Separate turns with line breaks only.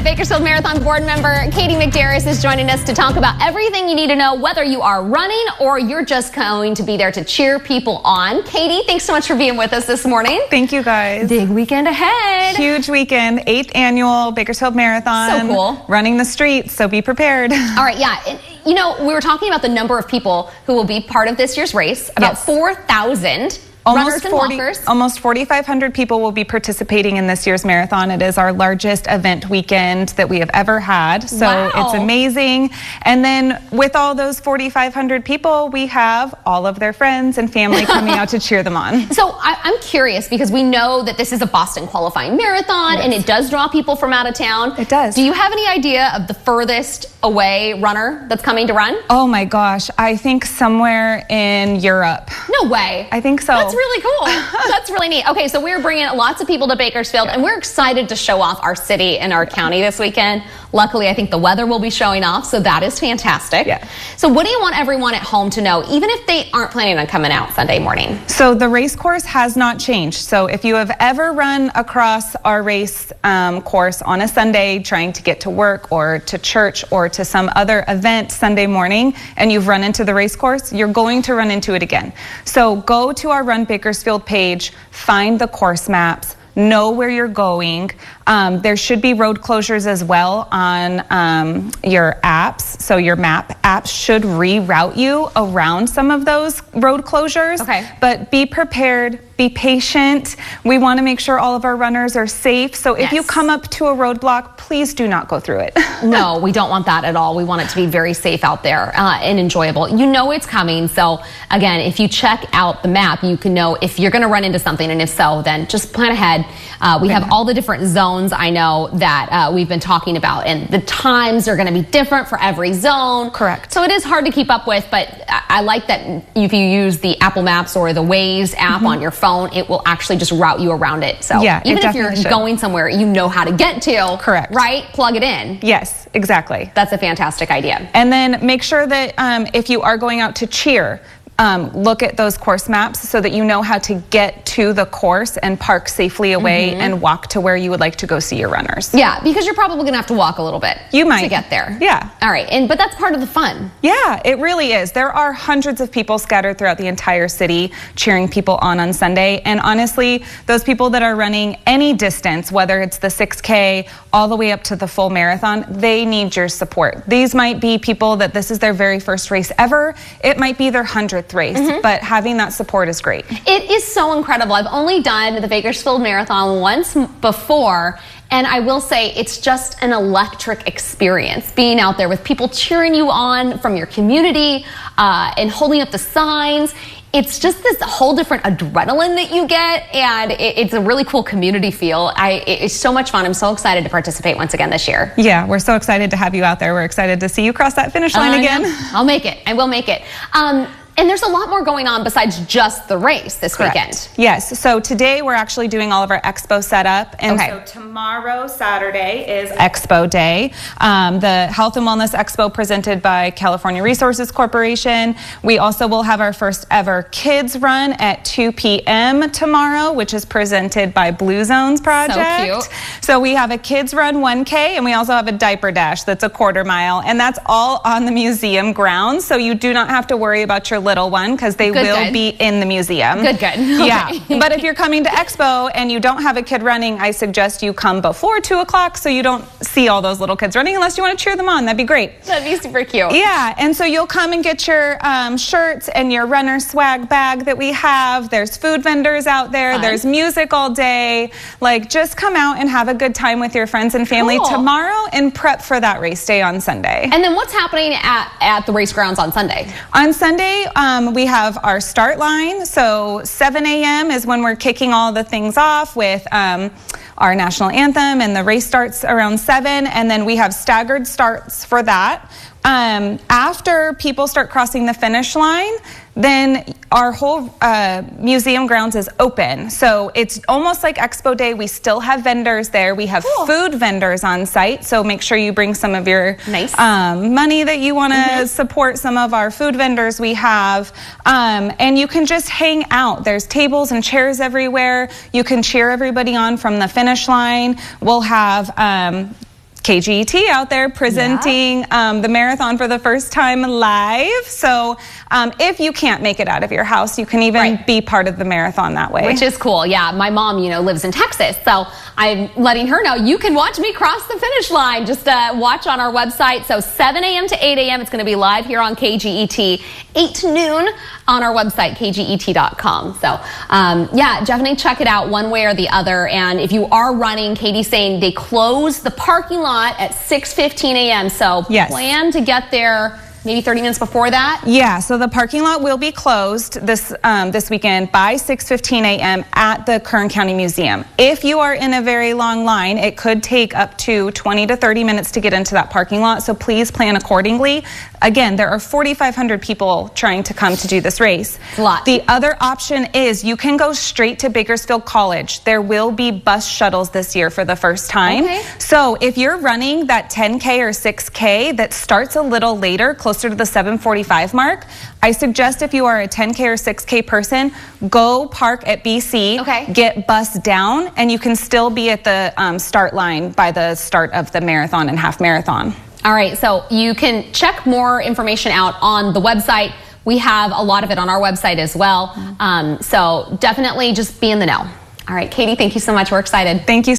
Bakersfield Marathon board member Katie McDarris is joining us to talk about everything you need to know, whether you are running or you're just going to be there to cheer people on. Katie, thanks so much for being with us this morning.
Thank you, guys.
Big weekend ahead.
Huge weekend, 8th annual Bakersfield Marathon.
So cool.
Running the streets, so be prepared.
All right, yeah. You know, we were talking about the number of people who will be part of this year's race. About 4,000.
Almost 4,500 people will be participating in this year's marathon. It is our largest event weekend that we have ever had. So It's amazing. And then with all those 4,500 people, we have all of their friends and family coming out to cheer them on.
So I'm curious, because we know that this is a Boston qualifying marathon, and it does draw people from out of town.
It does.
Do you have any idea of the furthest away runner that's coming to run?
Oh my gosh, I think somewhere in Europe.
No way.
I think so.
That's really cool. That's really neat. Okay, so we're bringing lots of people to Bakersfield, and we're excited to show off our city and our county this weekend. Luckily, I think the weather will be showing off, so that is fantastic.
Yeah.
So what do you want everyone at home to know, even if they aren't planning on coming out Sunday morning?
So the race course has not changed. So if you have ever run across our race course on a Sunday trying to get to work or to church or to some other event Sunday morning, and you've run into the race course, you're going to run into it again. So go to our Run Bakersfield page, find the course maps, know where you're going. There should be road closures as well on your apps. So your map apps should reroute you around some of those road closures.
Okay.
But be prepared, be patient. We want to make sure all of our runners are safe. So if you come up to a roadblock, please do not go through it.
No, we don't want that at all. We want it to be very safe out there and enjoyable. You know it's coming. So again, if you check out the map, you can know if you're going to run into something, and if so, then just plan ahead. We have all the different zones I know that we've been talking about, and the times are going to be different for every zone.
Correct.
So it is hard to keep up with, but I like that if you use the Apple Maps or the Waze app on your phone, it will actually just route you around it. So
yeah,
even if you're going somewhere you know how to get to,
correct,
right? Plug it in.
Yes, exactly.
That's a fantastic idea.
And then make sure that if you are going out to cheer, look at those course maps so that you know how to get to the course and park safely away and walk to where you would like to go see your runners.
Yeah, because you're probably going to have to walk a little bit.
You might.
To get there.
Yeah.
All right, but that's part of the fun.
Yeah, it really is. There are hundreds of people scattered throughout the entire city cheering people on Sunday. And honestly, those people that are running any distance, whether it's the 6K all the way up to the full marathon, they need your support. These might be people that this is their very first race ever. It might be their 100th race, but having that support is great.
It is so incredible. I've only done the Bakersfield Marathon once before, and I will say it's just an electric experience being out there with people cheering you on from your community and holding up the signs. It's just this whole different adrenaline that you get, and it's a really cool community feel. It's so much fun. I'm so excited to participate once again this year.
Yeah, we're so excited to have you out there. We're excited to see you cross that finish line again.
I'll make it. I will make it. And there's a lot more going on besides just the race this weekend.
Yes, so today we're actually doing all of our expo setup. And so tomorrow, Saturday, is Expo Day. The Health and Wellness Expo presented by California Resources Corporation. We also will have our first ever kids run at 2 p.m. tomorrow, which is presented by Blue Zones Project.
So cute.
So we have a kids run 1K, and we also have a diaper dash that's a 1/4 mile. And that's all on the museum grounds. So you do not have to worry about your little one, because they will be in the museum.
Good. Okay.
Yeah, but if you're coming to Expo and you don't have a kid running, I suggest you come before 2 o'clock so you don't see all those little kids running, unless you want to cheer them on. That'd be great.
That'd be super cute.
Yeah, and so you'll come and get your shirts and your runner swag bag that we have. There's food vendors out there.
Fun.
There's music all day. Like, just come out and have a good time with your friends and family tomorrow and prep for that race day on Sunday.
And then what's happening at the race grounds on Sunday?
On Sunday, we have our start line. So 7 a.m. is when we're kicking all the things off with our national anthem, and the race starts around 7, and then we have staggered starts for that. After people start crossing the finish line, then our whole museum grounds is open. So it's almost like Expo Day. We still have vendors there. We have food vendors on site. So make sure you bring some of your money that you want to support some of our food vendors we have. And you can just hang out. There's tables and chairs everywhere. You can cheer everybody on from the finish line. We'll have KGET out there presenting the marathon for the first time live. So if you can't make it out of your house, you can even be part of the marathon that way.
Which is cool. Yeah, my mom, lives in Texas, so I'm letting her know you can watch me cross the finish line. Just watch on our website. So 7 a.m. to 8 a.m. It's going to be live here on KGET, 8 to noon on our website, kget.com. So yeah, definitely check it out one way or the other. And if you are running, Katie's saying they close the parking lot at 6:15 a.m. So plan to get there maybe 30 minutes before that?
Yeah, so the parking lot will be closed this weekend by 6:15 a.m. at the Kern County Museum. If you are in a very long line, it could take up to 20 to 30 minutes to get into that parking lot, so please plan accordingly. Again, there are 4,500 people trying to come to do this race.
It's a lot.
The other option is you can go straight to Bakersfield College. There will be bus shuttles this year for the first time.
Okay.
So if you're running that 10K or 6K that starts a little later, closer to the 7:45 mark, I suggest if you are a 10K or 6K person, go park at BC, get bus down, and you can still be at the start line by the start of the marathon and half marathon.
All right, so you can check more information out on the website. We have a lot of it on our website as well. So definitely just be in the know. All right, Katie, thank you so much. We're excited.
Thank you.